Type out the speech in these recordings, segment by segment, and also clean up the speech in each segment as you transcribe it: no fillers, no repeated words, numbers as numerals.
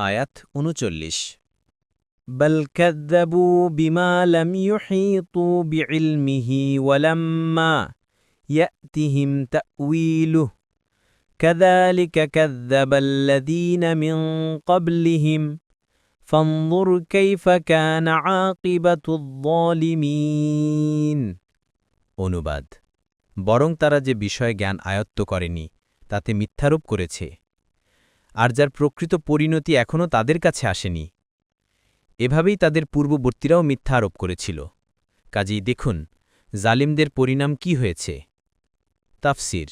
আয়াত ৩৯ বল কাযযাবু বিমা লাম ইউহীতু বিইলমিহি ওয়ালাম্মা ইয়াতিহিম তা'ওয়ীলুহু কাযালিকা কাযযাবাল্লাযীনা মিন ক্বাবলিহিম ফানজুর কাইফা কানা আকিবাতুয যালিমিন। অনুবাদ: বরং তারা যে বিষয় জ্ঞান আয়ত্ত করেনি তাতে মিথ্যারোপ করেছে, আর যার প্রকৃত পরিণতি এখনও তাদের কাছে আসেনি। এভাবেই তাদের পূর্ববর্তীরাও মিথ্যা আরোপ করেছিল। কাজেই দেখুন জালিমদের পরিণাম কি হয়েছে। তাফসির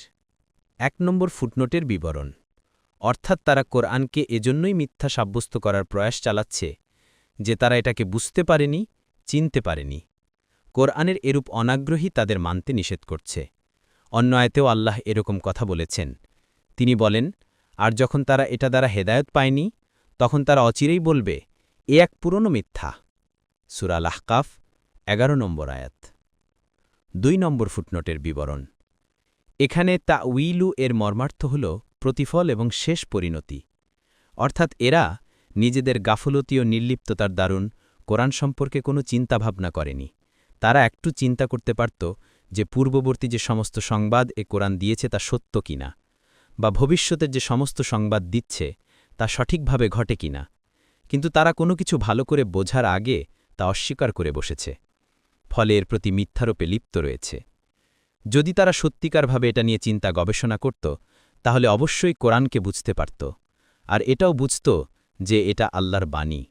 ১ নম্বর ফুটনোটের বিবরণ, অর্থাৎ তারা কোরআনকে এজন্যই মিথ্যা সাব্যস্ত করার প্রয়াস চালাচ্ছে যে তারা এটাকে বুঝতে পারেনি, চিনতে পারেনি। কোরআনের এরূপ অনাগ্রহী তাদের মানতে নিষেধ করছে। অন্য আয়াতেও আল্লাহ এরকম কথা বলেছেন। তিনি বলেন, আর যখন তারা এটা দ্বারা হেদায়ত পায়নি তখন তারা অচিরেই বলবে, এ এক পুরনো মিথ্যা। সূরা আল-আহকাফ ১১ নম্বর আয়াত। ২ নম্বর ফুটনোটের বিবরণ, এখানে তা'ওয়ীলু এর মর্মার্থ হল প্রতিফল এবং শেষ পরিণতি, অর্থাৎ এরা নিজেদের গাফলতি ও নির্লিপ্ততার দারুণ কোরআন সম্পর্কে কোনো চিন্তাভাবনা করেনি। তারা একটু চিন্তা করতে পারত যে পূর্ববর্তী যে সমস্ত সংবাদ এ কোরআন দিয়েছে তা সত্য কিনা, বা ভবিষ্যতের যে সমস্ত সংবাদ দিচ্ছে তা সঠিকভাবে ঘটে কিনা, কিন্তু তারা কোনো কিছু ভালো করে বোঝার আগে তা অস্বীকার করে বসেছে। ফলে এর প্রতি মিথ্যারোপে লিপ্ত রয়েছে। যদি তারা সত্যিকারভাবে এটা নিয়ে চিন্তা গবেষণা করত তাহলে অবশ্যই কোরআনকে বুঝতে পারত, আর এটাও বুঝত যে এটা আল্লাহর বাণী।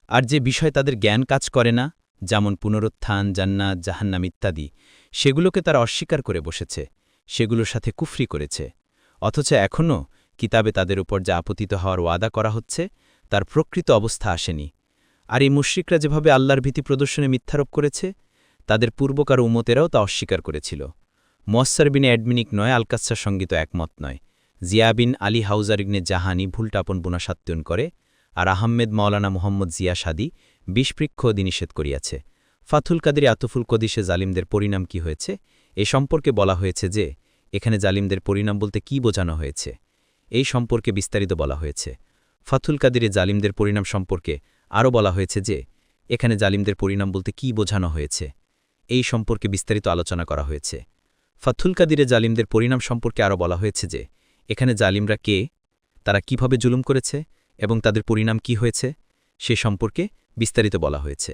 আর যে বিষয় তাদের জ্ঞান কাজ করে না, যেমন পুনরুত্থান, জান্নাত, জাহান্নাম ইত্যাদি, সেগুলোকে তারা অস্বীকার করে বসেছে, সেগুলোর সাথে কুফরি করেছে। অথচ এখনও কিতাবে তাদের উপর যা আপতিত হওয়ার ওয়াদা করা হচ্ছে তার প্রকৃত অবস্থা আসেনি। আর এই মুশরিকরা যেভাবে আল্লাহর ভীতি প্রদর্শনে মিথ্যারোপ করেছে, তাদের পূর্বকার উম্মতেরাও তা অস্বীকার করেছিল। মুয়াস্সার বিন অ্যাডমিনিক নয় আলকাচ্ছার সঙ্গীত একমত নয়। জিয়া বিন আলী হাউজার ইবনে জাহানি ভুলটাপন বুনাসাত্তুন করে, আর আহমেদ মাওলানা মুহাম্মদ জিয়া সাদি বিষপৃক্ষ অধিনিষেধ করিয়াছে। ফাথুল কাদির আতুফুল কদিসে জালিমদের পরিণাম কি হয়েছে এ সম্পর্কে বলা হয়েছে যে, এখানে জালিমদের পরিণাম বলতে কি বোঝানো হয়েছে এই সম্পর্কে বিস্তারিত বলা হয়েছে। ফাথুল কাদিরে জালিমদের পরিণাম সম্পর্কে আরও বলা হয়েছে যে, এখানে জালিমদের পরিণাম বলতে কি বোঝানো হয়েছে এই সম্পর্কে বিস্তারিত আলোচনা করা হয়েছে। ফাথুল কাদিরে জালিমদের পরিণাম সম্পর্কে আরও বলা হয়েছে যে, এখানে জালিমরা কে, তারা কিভাবে জুলুম করেছে এবং তাদের পরিণাম কি হয়েছে সে সম্পর্কে বিস্তারিত বলা হয়েছে।